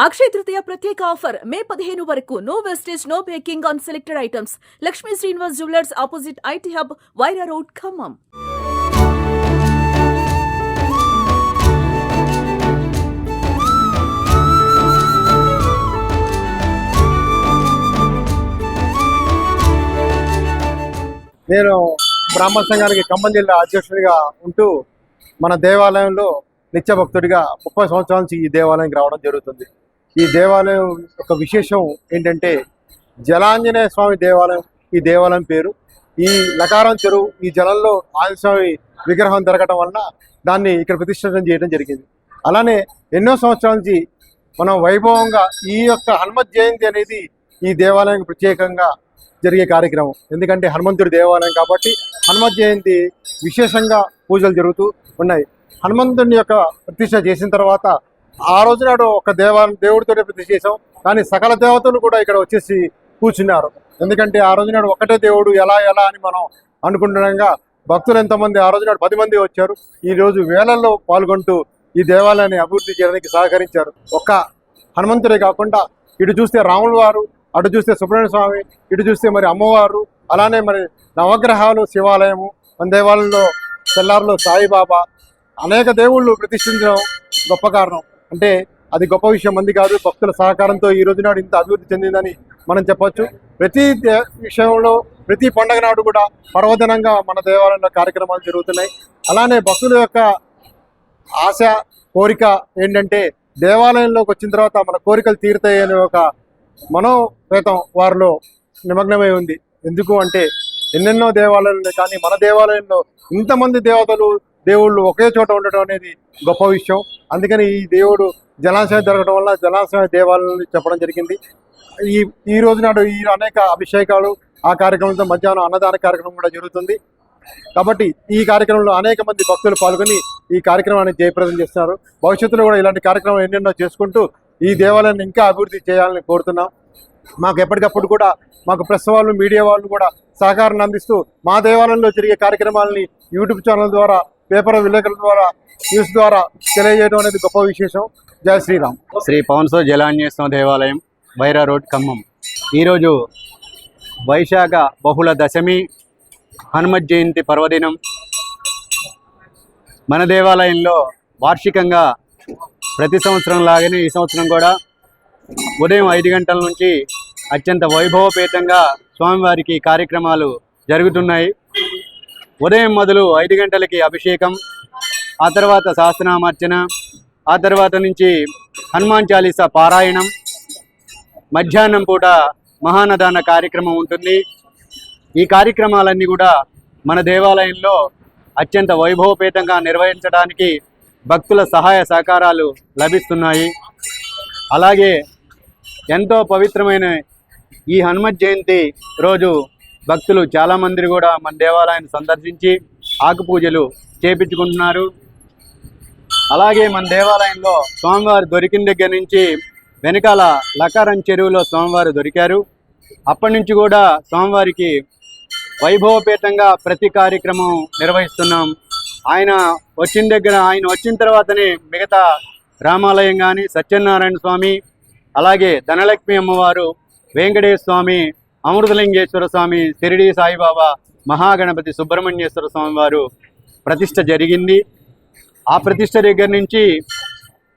అక్షయ తృతీయ ప్రత్యేక offer May 15 వరకు no wastage no baking on selected items. Lakshmi Srinivas jewellers opposite IT hub, Wyra road, Khammam. నేను బ్రాహ్మణ సంఘానికి ఖమ్మం జిల్లా అధ్యక్షుడిగా ఉంటూ మన దేవాలయంలో నిత్య భక్తుడిగా 30 సంవత్సరాల నుంచి ఈ దేవాలయానికి రావడం జరుగుతుంది. ఈ దేవాలయం ఒక విశేషం ఏంటంటే జలాంజనేయ స్వామి దేవాలయం. ఈ దేవాలయం పేరు. ఈ లకారం చెరువు ఈ జలంలో ఆంజనేయ స్వామి విగ్రహం దొరకటం వలన దాన్ని ఇక్కడ ప్రతిష్ఠితం చేయడం జరిగింది. అలానే ఎన్నో సంవత్సరాల నుంచి మనం వైభవంగా ఈ యొక్క హనుమత్ జయంతి అనేది ఈ దేవాలయానికి ప్రత్యేకంగా జరిగే కార్యక్రమం. ఎందుకంటే హనుమంతుడి దేవాలయం కాబట్టి హనుమత్ జయంతి విశేషంగా పూజలు జరుగుతూ ఉన్నాయి. హనుమంతుని యొక్క ప్రతిష్ఠ చేసిన తర్వాత ఆ రోజు నాడు ఒక దేవుడితోనే ప్రతిష్ఠ చేసాం, కానీ సకల దేవతలు కూడా ఇక్కడ వచ్చేసి కూర్చున్నారు. ఎందుకంటే ఆ రోజు నాడు ఒకటే దేవుడు ఎలా అని మనం అనుకుంటుండగా భక్తులు ఎంతమంది ఆ రోజు నాడు 10 మంది వచ్చారు. ఈ రోజు వేలల్లో పాల్గొంటూ ఈ దేవాలయాన్ని అభివృద్ధి చేయడానికి సహకరించారు. ఒక్క హనుమంతుడే కాకుండా ఇటు చూస్తే రాముల వారు, అటు చూస్తే సుబ్రహ్మణ్య స్వామి, ఇటు చూస్తే మరి అమ్మవారు, అలానే మరి నవగ్రహాలు, శివాలయము, మన దేవాలయంలో తెల్లారులో సాయిబాబా, అనేక దేవుళ్ళు ప్రతిష్ఠించడం గొప్ప కారణం. అంటే అది గొప్ప విషయం మంది కాదు, భక్తుల సహకారంతో ఈ రోజు నాడు ఇంత అభివృద్ధి చెందిందని మనం చెప్పొచ్చు. ప్రతి విషయంలో ప్రతి పండగ నాడు కూడా పర్వదినంగా మన దేవాలయంలో కార్యక్రమాలు జరుగుతున్నాయి. అలానే భక్తుల యొక్క ఆశ కోరిక ఏంటంటే దేవాలయంలోకి వచ్చిన తర్వాత మన కోరికలు తీరుతాయి అనే ఒక మనోవేతం వారిలో నిమగ్నమై ఉంది. ఎందుకు అంటే ఎన్నెన్నో దేవాలయాలు కానీ మన దేవాలయంలో ఇంతమంది దేవుళ్ళు ఒకే చోట ఉండటం అనేది గొప్ప విషయం. అందుకని ఈ దేవుడు జలాశయం దొరకడం వల్ల జలాశయ దేవాలయాన్ని చెప్పడం జరిగింది. ఈ రోజు నాడు ఈ అనేక అభిషేకాలు ఆ కార్యక్రమంతో మధ్యాహ్నం అన్నదాన కార్యక్రమం కూడా జరుగుతుంది. కాబట్టి ఈ కార్యక్రమంలో అనేక మంది భక్తులు పాల్గొని ఈ కార్యక్రమాన్ని జయప్రదం చేస్తున్నారు. భవిష్యత్తులో కూడా ఇలాంటి కార్యక్రమాలు ఎన్నెన్నో చేసుకుంటూ ఈ దేవాలయాన్ని ఇంకా అభివృద్ధి చేయాలని కోరుతున్నాం. మాకు ఎప్పటికప్పుడు కూడా మాకు ప్రెస్ వాళ్ళు, మీడియా వాళ్ళు కూడా సహకారాన్ని అందిస్తూ మా దేవాలయంలో జరిగే కార్యక్రమాలని యూట్యూబ్ ఛానల్ ద్వారా, పేపర్ విలేకరుల ద్వారా, న్యూస్ ద్వారా తెలియజేయడం అనేది గొప్ప విశేషం. జై శ్రీరామ్. శ్రీ పవన్సో జలాంజనేయ స్వామి దేవాలయం, వైరా రోడ్, ఖమ్మం. ఈరోజు వైశాఖ బహుళ దశమి, హనుమత్ జయంతి పర్వదినం. మన దేవాలయంలో వార్షికంగా ప్రతి సంవత్సరం లాగానే ఈ సంవత్సరం కూడా ఉదయం 5 గంటల నుంచి అత్యంత వైభవపేతంగా స్వామివారికి కార్యక్రమాలు జరుగుతున్నాయి. ఉదయం మొదలు 5 గంటలకి అభిషేకం, ఆ తర్వాత సహస్రనామార్చన, ఆ తర్వాత నుంచి హనుమాన్ చాలీసా పారాయణం, మధ్యాహ్నం పూట మహానదాన కార్యక్రమం ఉంటుంది. ఈ కార్యక్రమాలన్నీ కూడా మన దేవాలయంలో అత్యంత వైభవపేతంగా నిర్వహించడానికి భక్తుల సహాయ సహకారాలు లభిస్తున్నాయి. అలాగే ఎంతో పవిత్రమైన ఈ హనుమత్ జయంతి రోజు భక్తులు చాలామంది కూడా మన దేవాలయాన్ని సందర్శించి ఆకుపూజలు చేపించుకుంటున్నారు. అలాగే మన దేవాలయంలో స్వామివారు దొరికిన దగ్గర నుంచి వెనకాల లకారం చెరువులో స్వామివారు దొరికారు. అప్పటి నుంచి కూడా స్వామివారికి వైభవపేతంగా ప్రతి కార్యక్రమం నిర్వహిస్తున్నాం. ఆయన వచ్చిన తర్వాతనే మిగతా రామాలయం కానీ, సత్యనారాయణ స్వామి, అలాగే ధనలక్ష్మి అమ్మవారు, వెంకటేశ్వర స్వామి, అమృతలింగేశ్వర స్వామి, షిరిడి సాయిబాబా, మహాగణపతి సుబ్రహ్మణ్యేశ్వర స్వామి వారు ప్రతిష్ఠ జరిగింది. ఆ ప్రతిష్ఠ దగ్గర నుంచి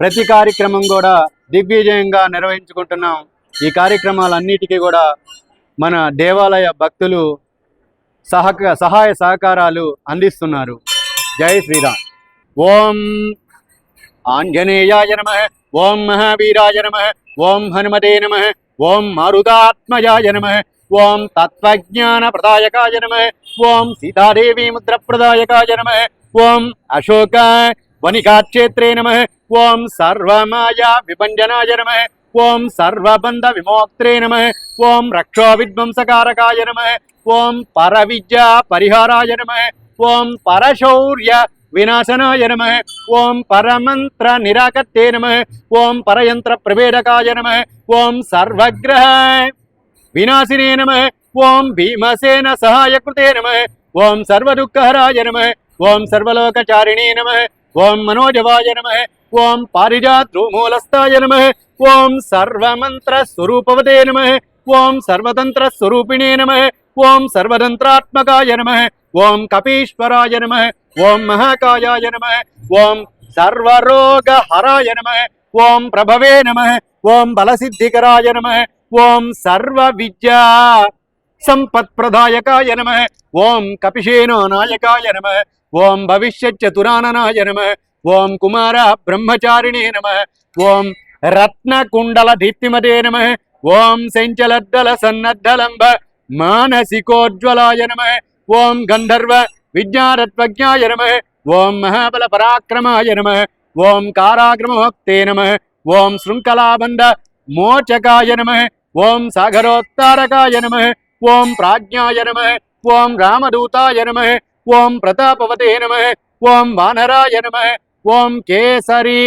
ప్రతి కార్యక్రమం కూడా దిగ్విజయంగా నిర్వహించుకుంటున్నాం. ఈ కార్యక్రమాలన్నిటికీ కూడా మన దేవాలయ భక్తులు సహాయ సహకారాలు అందిస్తున్నారు. జై శ్రీరామ్. ఓం ఆంజనేయాయ నమః, ఓం మహావీరాయ నమః, ఓం హనుమతే నమః, ఓం మారుతాత్మజాయ నమః, ఓం తత్వజ్ఞాన ప్రదాయకాయ నమః, ఓం సీతాదేవి ముద్ర ప్రదాయకాయ నమః, ఓం అశోక వనికాక్షేత్రే నమః, ఓం సర్వమాయా విభంజనాయ నమః, ఓం సర్వబంధ విమోక్త్రే నమః, ఓం రక్షో విధ్వంసకారకాయ నమః, ఓం పరవిద్యా పరిహారాయ నమః, ఓం పరశౌర్య వినాశనాయ నమః, ఓం పరమంత్ర నిరాకర్తే నమః, ఓం పరయంత్ర ప్రభేదకాయ నమః, ఓం సర్వగ్రహ వినాశినే నమః, ఓం భీమసేన సహాయకృతే నమః, ఓం సర్వదుఃఖహరాయ నమః, ఓం సర్వలోకచారిణే నమః, ఓం మనోజవాయ నమః, ఓం పారిజాతృమూలస్థాయ నమః ఓం సర్వమంత్రస్వరూపవతే నమః ఓం సర్వతంత్రస్వరూపిణే నమః ఓం సర్వతంత్రాత్మకాయ నమః ఓం కపీశ్వరాయ నమః ఓం మహాకాయాయ నమః ఓం సర్వరోగహరాయ నమః ఓం ప్రభవే నమః ఓం బలసిద్ధికరాయ నమః ఓం సర్వవిద్యా సంపత్ప్రదాయకాయ నమః ఓం కపిశేనో నాయకాయ నమః ఓం భవిష్యచ్చతురాననాయ నమః ఓం కుమార బ్రహ్మచారిణే నమః ఓం రత్నకుండల దీప్తిమతే నమః ఓం సెంచలద్దల సన్నద్ధలంబ మానసికోజ్వలాయ నమః ఓం గంధర్వ విజ్ఞానత్వజ్ఞాయ నమః ఓం మహాబల పరాక్రమాయ నమః ఓం కారాగ్రమోక్తే నమః ఓం శృంఖలాబంధ మోచకాయ నమః ఓం సాగరోత్తారకాయ నమః ఓం ప్రాజ్ఞాయ నమః ఓం రామదూతాయ నమః ఓం ప్రతాపవతే నమః ఓం వానరాయ నమః ఓం కేసరీ